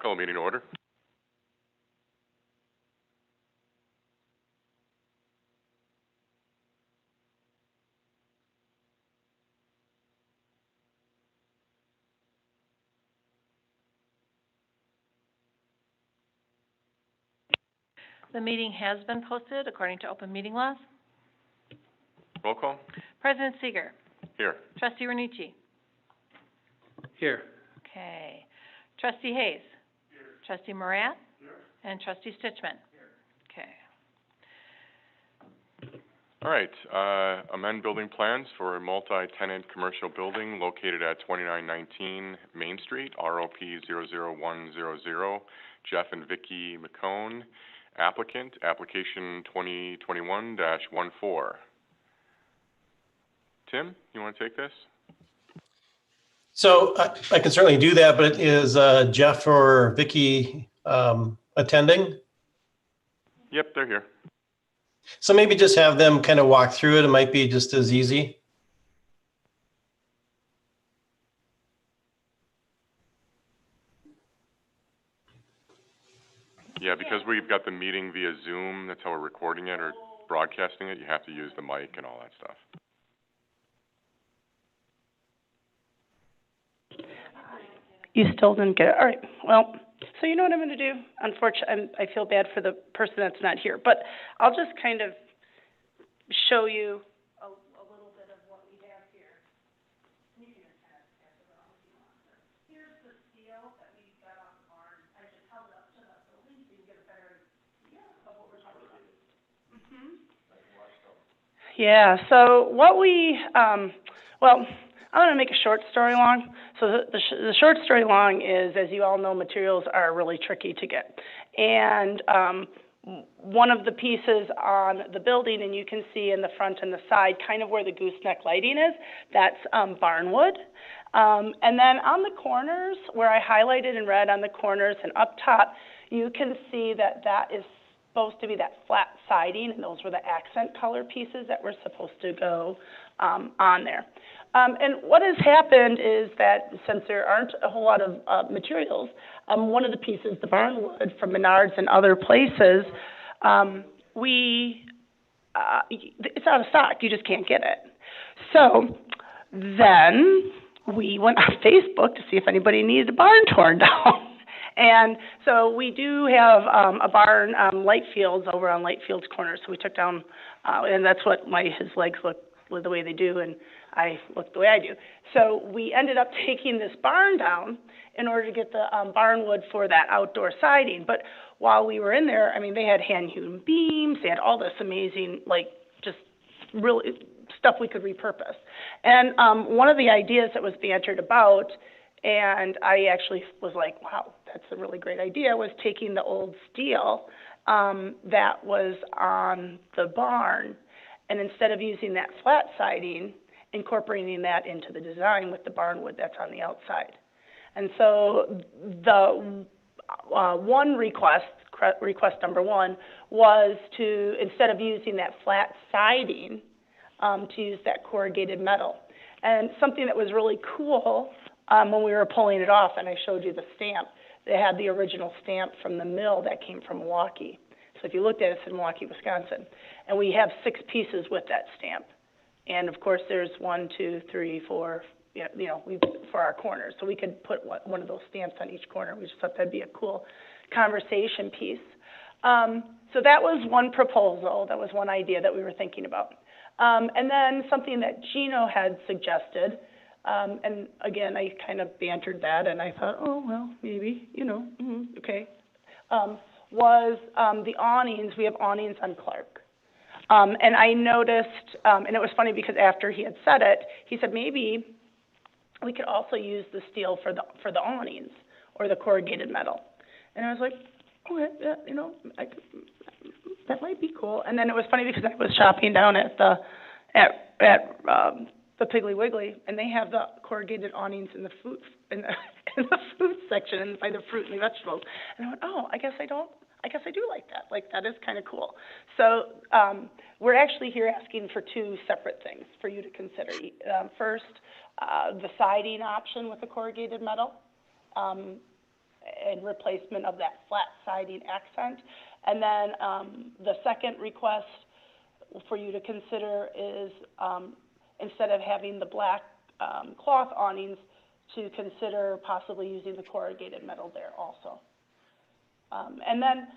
Call the meeting to order. The meeting has been posted according to open meeting laws. Roll call. President Seeger. Here. Trustee Renici. Here. Okay. Trustee Hayes. Here. Trustee Morat. Here. And Trustee Stitchman. Here. Okay. All right. Amend building plans for a multi-tenant commercial building located at 2919 Main Street, ROP 00100. Jeff and Vicki McCone, applicant, application 2021-14. Tim, you want to take this? So I can certainly do that, but is Jeff or Vicki attending? Yep, they're here. So maybe just have them kind of walk through it. It might be just as easy. Yeah, because we've got the meeting via Zoom, that's how we're recording it or broadcasting it, you have to use the mic and all that stuff. You still didn't get it. All right. Well, so you know what I'm going to do? Unfortunately, I feel bad for the person that's not here, but I'll just kind of show you a little bit of what we have here. You can just kind of pass it around if you want. Here's the steel that we got off the barn. I just held it up to the building so you can get a better idea of what we're talking about. Yeah. So what we, well, I'm going to make a short story long. So the short story long is, as you all know, materials are really tricky to get. And one of the pieces on the building, and you can see in the front and the side, kind of where the gooseneck lighting is, that's barnwood. And then on the corners, where I highlighted in red on the corners and up top, you can see that that is supposed to be that flat siding, and those were the accent color pieces that were supposed to go on there. And what has happened is that since there aren't a whole lot of materials, one of the pieces, the barnwood from Menards and other places, it's out of stock. You just can't get it. So then we went on Facebook to see if anybody needed a barn torn down. And so we do have a barn, Lightfields, over on Lightfields Corner. So we took down, and that's what his legs look the way they do, and I look the way I do. So we ended up taking this barn down in order to get the barnwood for that outdoor siding. But while we were in there, I mean, they had hand-hewn beams. They had all this amazing, like, just really stuff we could repurpose. And one of the ideas that was bantered about, and I actually was like, wow, that's a really great idea, was taking the old steel that was on the barn, and instead of using that flat siding, incorporating that into the design with the barnwood that's on the outside. And so the request number one, was to, instead of using that flat siding, to use that corrugated metal. And something that was really cool when we were pulling it off, and I showed you the stamp, they had the original stamp from the mill that came from Milwaukee. So if you looked at it, it said Milwaukee, Wisconsin. And we have 6 pieces with that stamp. And of course, there's 1, 2, 3, 4, for our corners. So we could put one of those stamps on each corner. We just thought that'd be a cool conversation piece. So that was one proposal. That was one idea that we were thinking about. And then something that Gino had suggested, and again, I kind of bantered that, and I thought, oh, well, maybe, okay, was the awnings. We have awnings on Clark. And I noticed, and it was funny because after he had said it, he said maybe we could also use the steel for the awnings or the corrugated metal. And I was like, okay, that might be cool. And then it was funny because I was shopping down at the Piggly Wiggly, and they have the corrugated awnings in the food in the food section and by the fruit and the vegetables. And I went, oh, I guess I do like that. Like, that is kind of cool. So we're actually here asking for 2 separate things for you to consider. First, the siding option with the corrugated metal. and replacement of that flat siding accent. And then, the second request for you to consider is, instead of having the black, cloth awnings, to consider possibly using the corrugated metal there also. And then,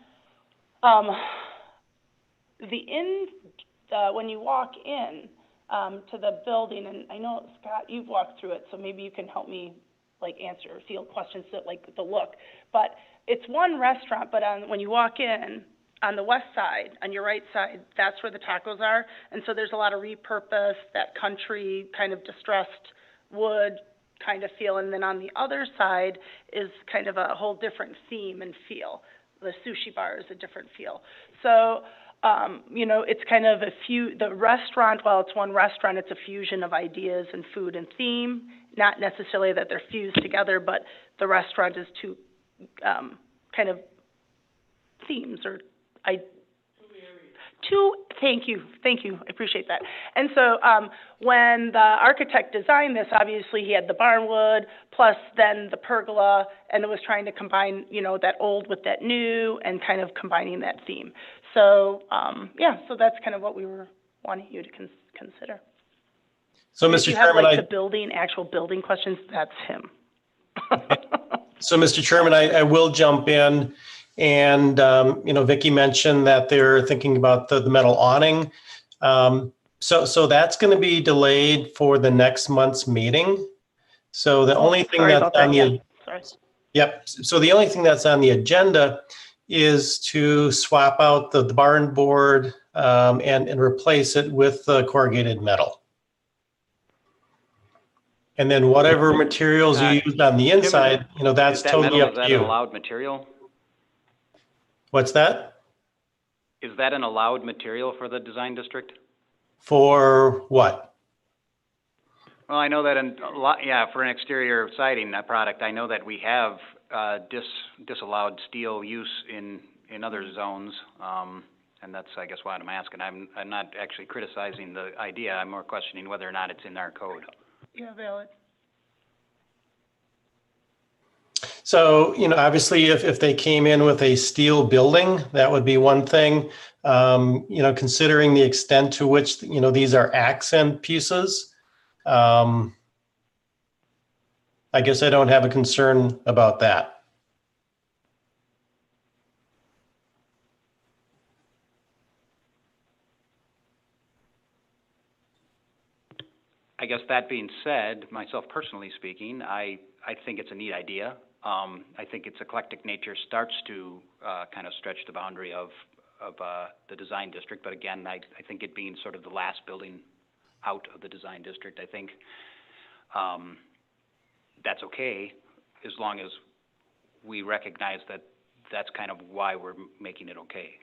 when you walk in, to the building, and I know, Scott, you've walked through it, so maybe you can help me, like, answer or field questions that, like, the look. But it's one restaurant, but when you walk in, on the west side, on your right side, that's where the tacos are. And so there's a lot of repurposed, that country kind of distressed wood kind of feel. And then on the other side is kind of a whole different theme and feel. The sushi bar is a different feel. So, you know, it's kind of the restaurant, while it's one restaurant, it's a fusion of ideas and food and theme. Not necessarily that they're fused together, but the restaurant is two, kind of themes or thank you, I appreciate that. And so, when the architect designed this, obviously he had the barnwood, plus then the pergola, and it was trying to combine, you know, that old with that new, and kind of combining that theme. So, so that's kind of what we were wanting you to consider. So, If Mr. you have, Chairman, like, actual building questions, that's him. So, Mr. Chairman, I will jump in. And, you know, Vicki mentioned that they're thinking about the metal awning. So that's going to be delayed for the next month's meeting. So the only thing Sorry that's about that, on yeah, the, sorry. yep. So the only thing that's on the agenda is to swap out the barn board and replace it with corrugated metal. And then whatever materials you used on the inside, you know, that's totally up to Is that you. an allowed material? What's that? Is that an allowed material for the design district? For what? Well, I know that for an exterior siding, that product, I know that we have, disallowed steel use in other zones. And that's, I guess, why I'm asking. I'm not actually criticizing the idea. I'm more questioning whether or not it's in our code. Yeah, valid. So, you know, obviously, if they came in with a steel building, that would be one thing. You know, considering the extent to which, you know, these are accent pieces, I guess I don't have a concern about that. I guess that being said, myself personally speaking, I think it's a neat idea. I think its eclectic nature starts to kind of stretch the boundary of the design district. But again, I think it being sort of the last building out of the design district, I think that's okay, as long as we recognize that that's kind of why we're making it okay.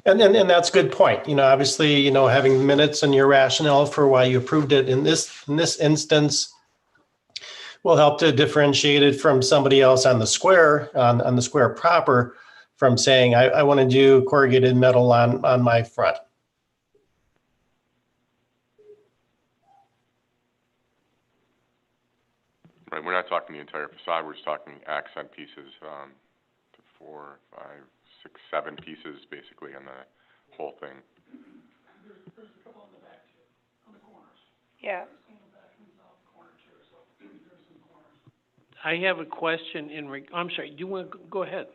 And that's a good point. You know, obviously, you know, having minutes and your rationale for why you approved it in this instance will help to differentiate it from somebody else on the square, on the square proper, from saying, I want to do corrugated metal on my front. Right, we're not talking the entire facade, we're just talking accent pieces, 4, 5, 6, 7 pieces basically on the whole thing. Yeah. I have a question I'm sorry, do you want to go ahead?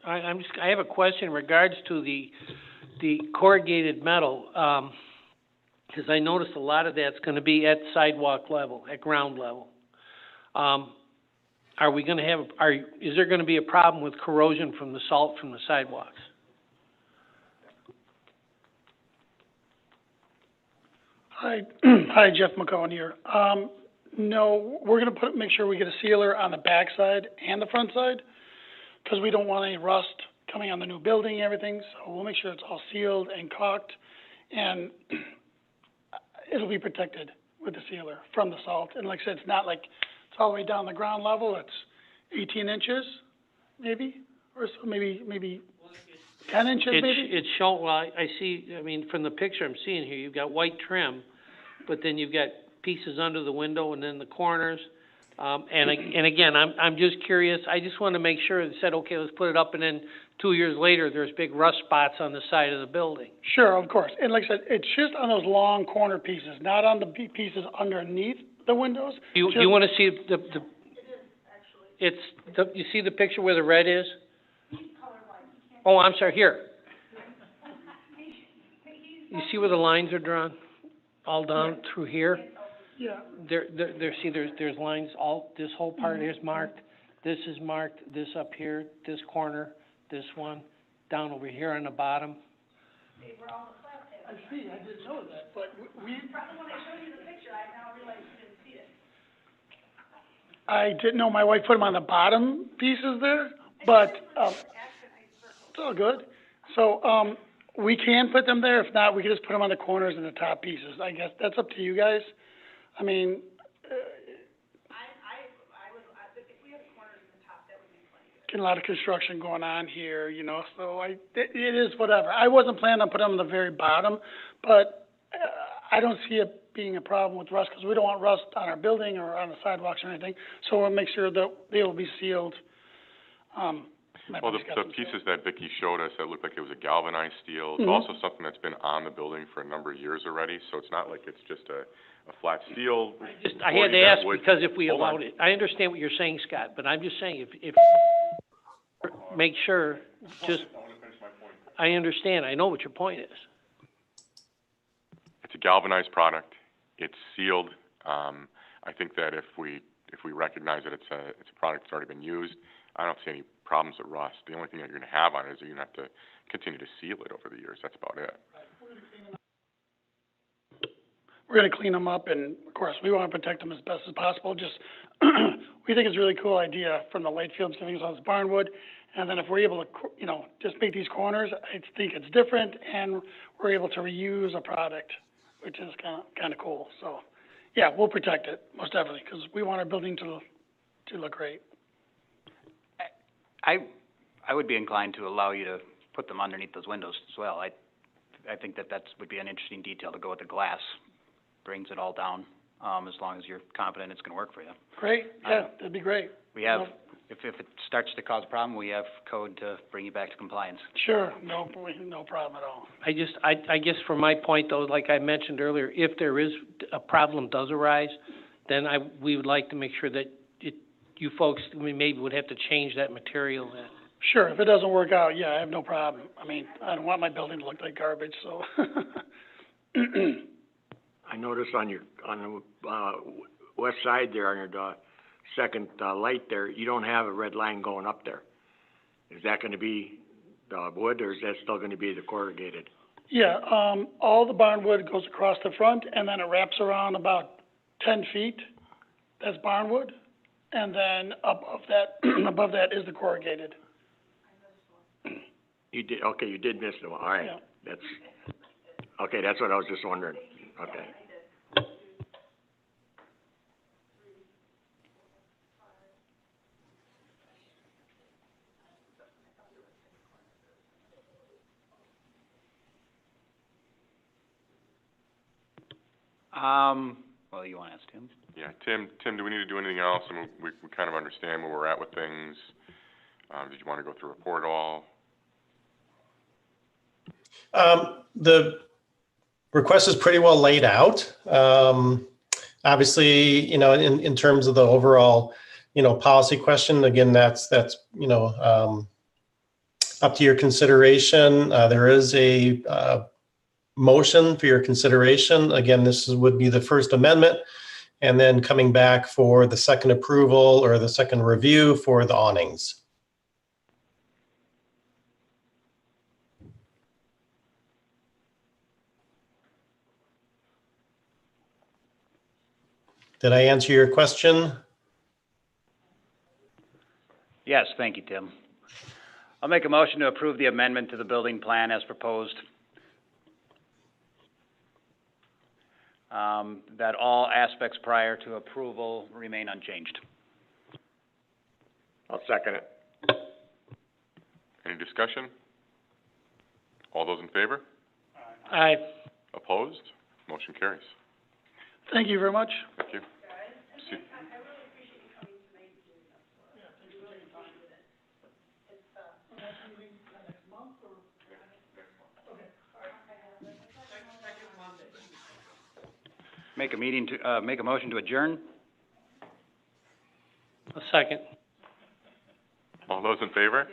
I have a question in regards to the corrugated metal, because I noticed a lot of that's going to be at sidewalk level, at ground level. Are we going to have, is there going to be a problem with corrosion from the salt from the sidewalks? Hi, Jeff McCone here. No, we're gonna make sure we get a sealer on the back side and the front side, because we don't want any rust coming on the new building and everything, so we'll make sure it's all sealed and caulked, and it'll be protected with the sealer from the salt. And like I said, it's not like it's all the way down the ground level, it's 18 inches, maybe, or so, maybe 10 inches, maybe? It's shown, well, I see, I mean, from the picture I'm seeing here, you've got white trim, but then you've got pieces under the window and then the corners. And again, I'm just curious, I just wanted to make sure it said, okay, let's put it up, and then 2 years later, there's big rust spots on the side of the building. Sure, of course. And like I said, it's just on those long corner pieces, not on the pieces underneath the windows. Do you wanna see you see the picture where the red is? Oh, I'm sorry, here. You see where the lines are drawn? All down through here? Yeah. There's lines, this whole part is marked, this is marked, this up here, this corner, this one, down over here on the bottom. I see, I didn't know that, but we. Probably when I showed you the picture, I now realize you didn't see it. I didn't know my wife put them on the bottom pieces there, but, it's all good. So, we can put them there. If not, we can just put them on the corners and the top pieces. I guess that's up to you guys. I mean, if we have corners in the top, that would be plenty. Getting a lot of construction going on here, you know, so it is whatever. I wasn't planning on putting them on the very bottom, but, I don't see it being a problem with rust, because we don't want rust on our building or on the sidewalks or anything, so we'll make sure that they will be sealed. Well, the pieces that Vicki showed us, that looked like it was a galvanized steel, it's Mhm. also something that's been on the building for a number of years already, so it's not like it's just a flat steel. I had to ask, because if we Hold on. allowed it, I understand what you're saying, Scott, but I'm just saying, if make sure, just, I understand, I know what your point is. It's a galvanized product, it's sealed. I think that if we recognize that it's a product that's already been used, I don't see any problems with rust. The only thing that you're gonna have on it is you're gonna have to continue to seal it over the years, that's about it. We're gonna clean them up, and of course, we wanna protect them as best as possible, just, we think it's a really cool idea from the Latefields giving us all this barnwood, and then if we're able to, just make these corners, I think it's different, and we're able to reuse a product, which is kinda cool, so, yeah, we'll protect it, most definitely, 'cause we want our building to look great. I would be inclined to allow you to put them underneath those windows as well. I think that would be an interesting detail to go with the glass. Brings it all down, as long as you're confident it's gonna work for you. Great, yeah, that'd be great. We have, if it starts to cause a problem, we have code to bring you back to compliance. Sure, no problem at all. I guess from my point though, like I mentioned earlier, if there is, a problem does arise, then we would like to make sure that you folks, maybe would have to change that material then. Sure, if it doesn't work out, yeah, I have no problem. I mean, I don't want my building to look like garbage, so. I noticed on the, west side there, on your, second, light there, you don't have a red line going up there. Is that gonna be the wood, or is that still gonna be the corrugated? Yeah, all the barnwood goes across the front, and then it wraps around about 10 feet. That's barnwood, and then above that is the corrugated. You did miss the one, all right. Yeah. That's what I was just wondering, okay. Well, you wanna ask Tim? Yeah, Tim, do we need to do anything else? I mean, we kind of understand where we're at with things. Did you wanna go through a report at all? The request is pretty well laid out. Obviously, in terms of the overall, policy question, again, that's, up to your consideration. There is a, motion for your consideration. Again, would be the first amendment, and then coming back for the second approval or the second review for the awnings. Did I answer your question? Yes, thank you, Tim. I'll make a motion to approve the amendment to the building plan as proposed. That all aspects prior to approval remain unchanged. I'll second it. Any discussion? All those in favor? Aye. Opposed? Motion carries. Thank you very much. Thank you. make a motion to adjourn? A second. All those in favor?